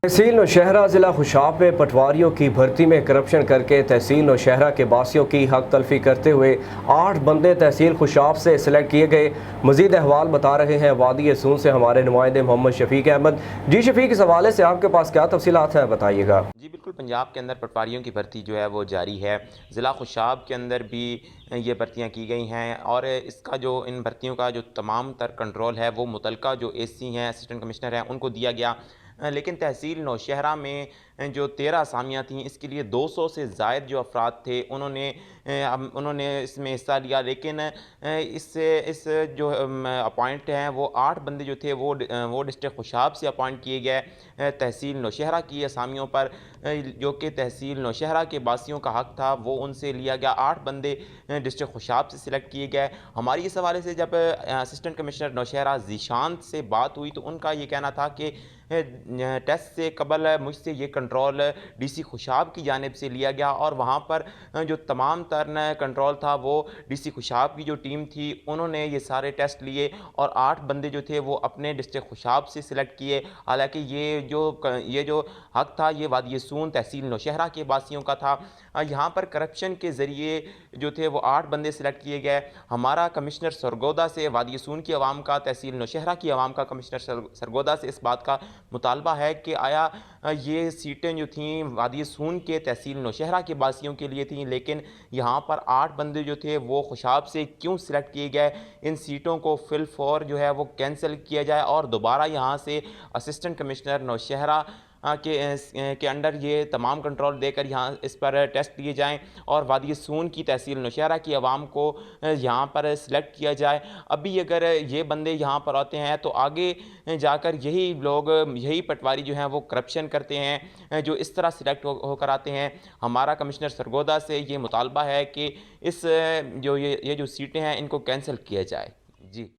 तहसील नौशहरा ज़िला खुशाब में पटवारियों की भर्ती में करप्शन करके तहसील नौशहरा के बासियों की हक तलफी करते हुए 8 बंदे तहसील खुशाब से सिलेक्ट किए गए। मजीद अहवाल बता रहे हैं वादी सून से हमारे नुमाइंदे मोहम्मद शफीक अहमद। जी शफीक, इस हवाले से आपके पास क्या तफसीलात हैं, बताइएगा। जी बिल्कुल, पंजाब के अंदर पटवारियों की भर्ती जो है वो जारी है। ज़िला खुशाब के अंदर भी ये भर्तियां की गई हैं और इसका जो इन भर्तियों का जो तमाम तर कंट्रोल है वो मुतलका जो एसी हैं, असिस्टेंट कमिश्नर हैं, उनको दिया गया। लेकिन तहसील नौशहरा में जो 13 असामियाँ थीं, इसके लिए 200 से ज़ायद जो अफराद थे उन्होंने इसमें हिस्सा लिया। लेकिन इस जो अपॉइंट हैं वो 8 बंदे जो थे वो डिस्ट्रिक्ट खुशाब से अपॉइंट किए गए तहसील नौशहरा की असामियों पर, जो कि तहसील नौशहरा के बासियों का हक था वो उनसे लिया गया। 8 बंदे डिस्ट्रिक्ट खुशाब से सिलेक्ट किए गए। हमारी इस हवाले से जब असिस्टेंट कमिश्नर नौशहरा ज़ीशान से बात हुई तो उनका ये कहना था कि टेस्ट से कबल मुझसे ये कंट्रोल डीसी खुशाब की जानिब से लिया गया और वहाँ पर जो तमाम तरन कंट्रोल था वो डीसी खुशाब की जो टीम थी उन्होंने ये सारे टेस्ट लिए और 8 बंदे जो थे वो अपने डिस्ट्रिक्ट खुशाब से सिलेक्ट किए। हालांकि ये जो हक था ये वादी सून तहसील नौशहरा के बासियों का था। यहाँ पर करप्शन के ज़रिए जो थे वो 8 बंदे सिलेक्ट किए गए। हमारा कमिश्नर सरगोदा से वादी सून की आवाम का, तहसील नौशहरा की आवाम का कमिश्नर सरगोदा से इस बात का मुतालबा है कि आया ये सीटें जो थीं वादी सून के तहसील नौशहरा के बासियों के लिए थीं, लेकिन यहाँ पर 8 बंदे जो थे वो खुशाब से क्यों सिलेक्ट किए गए। इन सीटों को फिल फॉर जो है वो कैंसिल किया जाए और दोबारा यहाँ से असिस्टेंट कमिश्नर नौशहरा के अंडर ये तमाम कंट्रोल देकर यहाँ इस पर टेस्ट लिए जाएं और वादी सून की तहसील नौशहरा की आवाम को यहाँ पर सिलेक्ट किया जाए। अभी अगर ये बंदे यहाँ पर आते हैं तो आगे जाकर यही लोग, यही पटवारी जो हैं वो करप्शन करते हैं जो इस तरह सिलेक्ट होकर आते हैं। हमारा कमिश्नर सरगोदा से ये मुतालबा है कि इस जो ये जो सीटें हैं इनको कैंसिल किया जाए। जी।